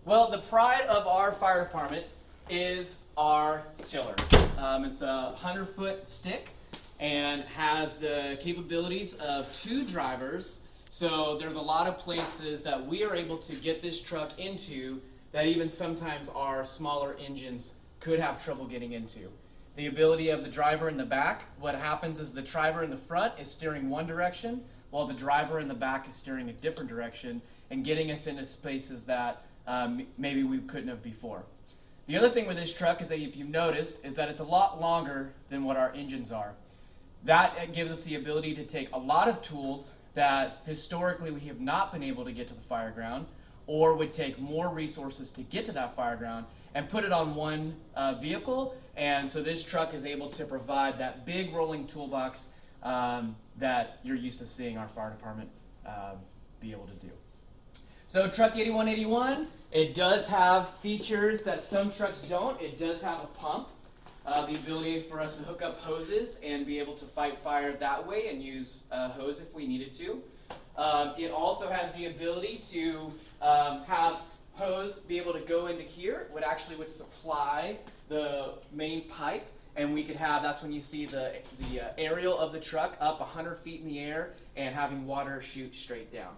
Well, the pride of our fire department is our tiller. It's a 100-foot stick and has the capabilities of 2 drivers. So there's a lot of places that we are able to get this truck into that even sometimes our smaller engines could have trouble getting into. The ability of the driver in the back, what happens is the driver in the front is steering one direction while the driver in the back is steering a different direction and getting us into spaces that maybe we couldn't have before. The other thing with this truck is that if you've noticed is that it's a lot longer than what our engines are. That gives us the ability to take a lot of tools that historically we have not been able to get to the fire ground or would take more resources to get to that fire ground and put it on one vehicle. And so this truck is able to provide that big rolling toolbox that you're used to seeing our fire department be able to do. So truck 8181, it does have features that some trucks don't. It does have a pump, the ability for us to hook up hoses and be able to fight fire that way and use a hose if we needed to. It also has the ability to have hose be able to go into here, would supply the main pipe, and we could have, that's when you see the aerial of the truck up 100 feet in the air and having water shoot straight down.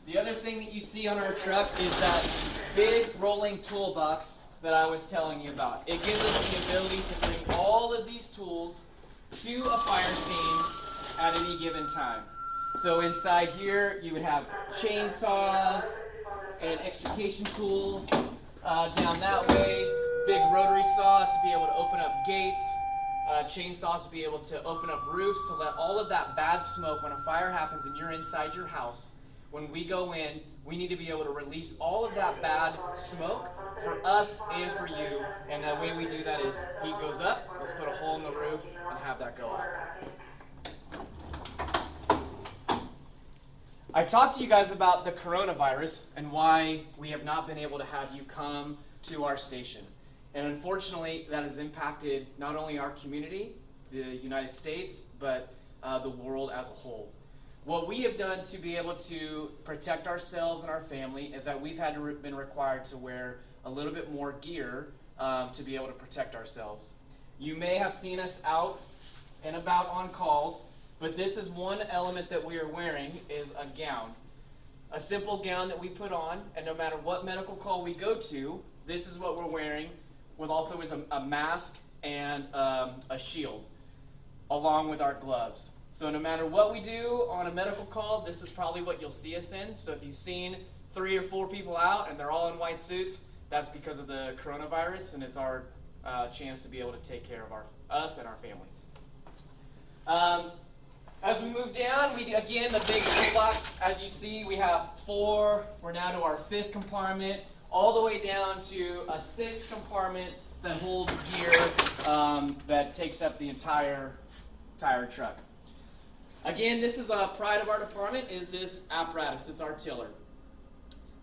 The other thing that you see on our truck is that big rolling toolbox that I was telling you about. It gives us the ability to bring all of these tools to a fire scene at any given time. So inside here you would have chainsaws and extrication tools. Down that way, big rotary saws to be able to open up gates, chainsaws to be able to open up roofs to let all of that bad smoke when a fire happens and you're inside your house. When we go in, we need to be able to release all of that bad smoke for us and for you. And the way we do that is heat goes up, let's put a hole in the roof and have that go up. I talked to you guys about the coronavirus and why we have not been able to have you come to our station. And unfortunately, that has impacted not only our community, the United States, but the world as a whole. What we have done to be able to protect ourselves and our family is that we've been required to wear a little bit more gear to be able to protect ourselves. You may have seen us out and about on calls, but this is one element that we are wearing is a gown. A simple gown that we put on, and no matter what medical call we go to, this is what we're wearing, with also is a mask and a shield, along with our gloves. So no matter what we do on a medical call, this is probably what you'll see us in. So if you've seen 3 or 4 people out and they're all in white suits, that's because of the coronavirus, and it's our chance to be able to take care of us and our families. As we move down, again, the big toolbox, as you see, we have 4. We're now to our 5th compartment, all the way down to a 6th compartment that holds gear that takes up the entire truck. Again, this is a pride of our department, is this apparatus, it's our tiller.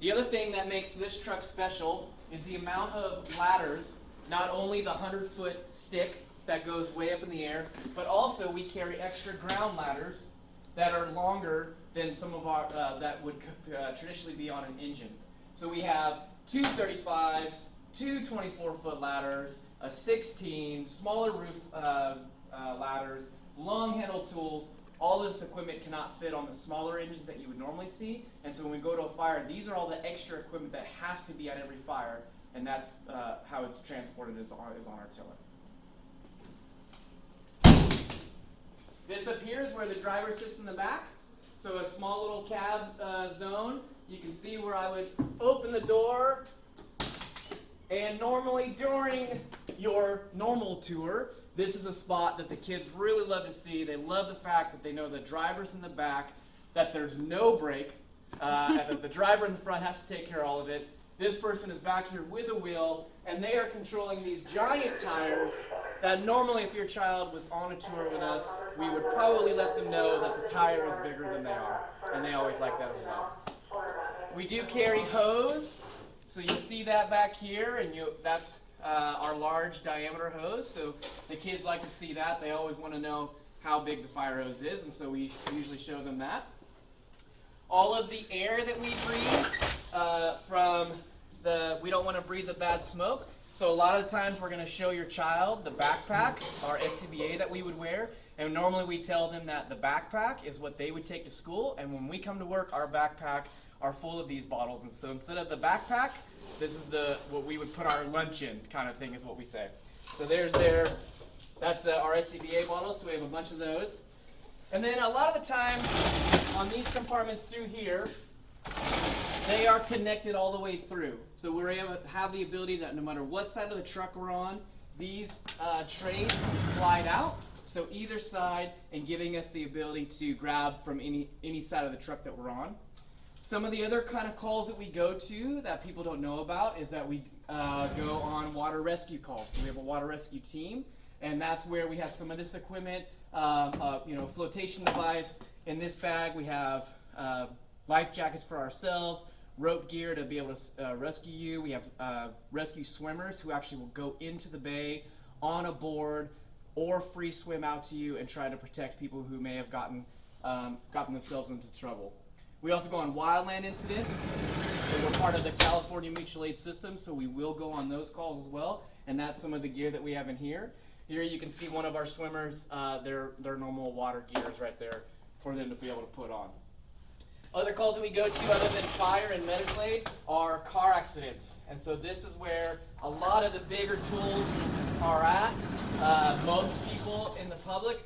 The other thing that makes this truck special is the amount of ladders, not only the 100-foot stick that goes way up in the air, but also we carry extra ground ladders that are longer than some of our, that would traditionally be on an engine. So we have 2 35s, 2 24-foot ladders, a 16, smaller roof ladders, long-handled tools. All this equipment cannot fit on the smaller engines that you would normally see, and so when we go to a fire, these are all the extra equipment that has to be at every fire, and that's how it's transported is on our tiller. This up here is where the driver sits in the back, so a small little cab zone. You can see where I would open the door, and normally during your normal tour, this is a spot that the kids really love to see. They love the fact that they know the driver's in the back, that there's no brake, and that the driver in the front has to take care of all of it. This person is back here with a wheel, and they are controlling these giant tires that normally if your child was on a tour with us, we would probably let them know that the tire is bigger than they are, and they always like that as well. We do carry hose, so you see that back here, and that's our large diameter hose, so the kids like to see that. They always want to know how big the fire hose is, and so we usually show them that. all of the air that we breathe we don't want to breathe the bad smoke. So a lot of the times we're going to show your child the backpack, our SCBA that we would wear. And normally we tell them that the backpack is what they would take to school. And when we come to work, our backpack are full of these bottles. And so instead of the backpack, this is what we would put our lunch in kind of thing is what we say. So that's our SCBA bottles. So we have a bunch of those. And then a lot of the times on these compartments through here, they are connected all the way through. So we're able to have the ability that no matter what side of the truck we're on, these trays can slide out. So either side, and giving us the ability to grab from any side of the truck that we're on. Some of the other kind of calls that we go to that people don't know about is that we go on water rescue calls. So we have a water rescue team, and that's where we have some of this equipment, flotation device. In this bag we have life jackets for ourselves, rope gear to be able to rescue you. We have rescue swimmers who actually will go into the bay on a board or free swim out to you and try to protect people who may have gotten themselves into trouble. We also go on wildland incidents. So we're part of the California Mutual Aid system, so we will go on those calls as well. And that's some of the gear that we have in here. Here you can see one of our swimmers, their normal water gear is right there for them to be able to put on. Other calls that we go to other than fire and medical aid are car accidents. And so this is where a lot of the bigger tools are at. Most people in the public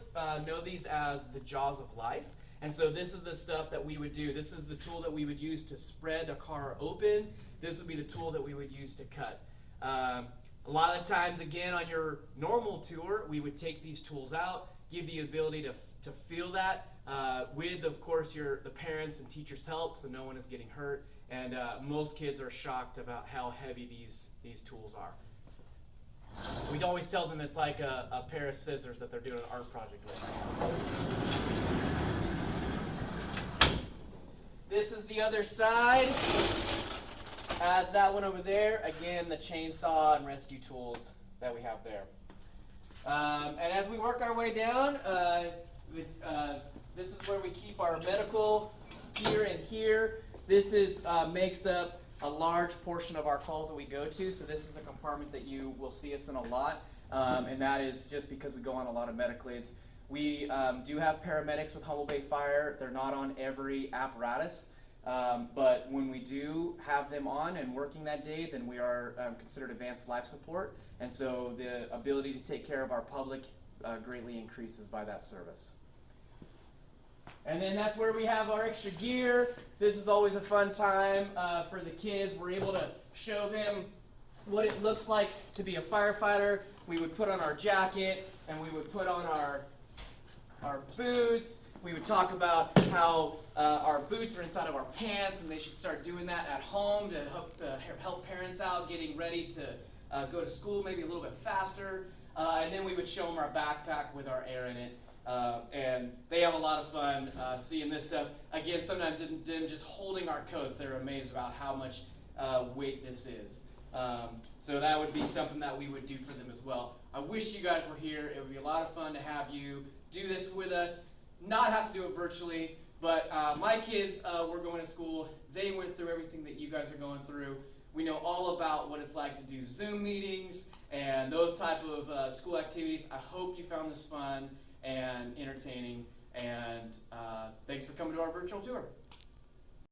know these as the jaws of life. And so this is the stuff that we would do. This is the tool that we would use to spread a car open. This would be the tool that we would use to cut. A lot of times, again, on your normal tour, we would take these tools out, give the ability to feel that with, of course, the parents and teachers' help, so no one is getting hurt. And most kids are shocked about how heavy these tools are. We'd always tell them it's like a pair of scissors that they're doing an art project with. This is the other side. As that one over there, again, the chainsaw and rescue tools that we have there. And as we work our way down, this is where we keep our medical gear in here. This makes up a large portion of our calls that we go to. So this is a compartment that you will see us in a lot, and that is just because we go on a lot of medical aids. We do have paramedics with Humboldt Bay Fire. They're not on every apparatus, but when we do have them on and working that day, then we are considered advanced life support. And so the ability to take care of our public greatly increases by that service. And then that's where we have our extra gear. This is always a fun time for the kids. We're able to show them what it looks like to be a firefighter. We would put on our jacket, and we would put on our boots. We would talk about how our boots are inside of our pants, and they should start doing that at home to help parents out getting ready to go to school maybe a little bit faster. And then we would show them our backpack with our air in it. And they have a lot of fun seeing this stuff. Again, sometimes them just holding our coats, they're amazed about how much weight this is. So that would be something that we would do for them as well. I wish you guys were here. It would be a lot of fun to have you do this with us. Not have to do it virtually, but my kids were going to school. They went through everything that you guys are going through. We know all about what it's like to do Zoom meetings and those type of school activities. I hope you found this fun and entertaining, and thanks for coming to our virtual tour.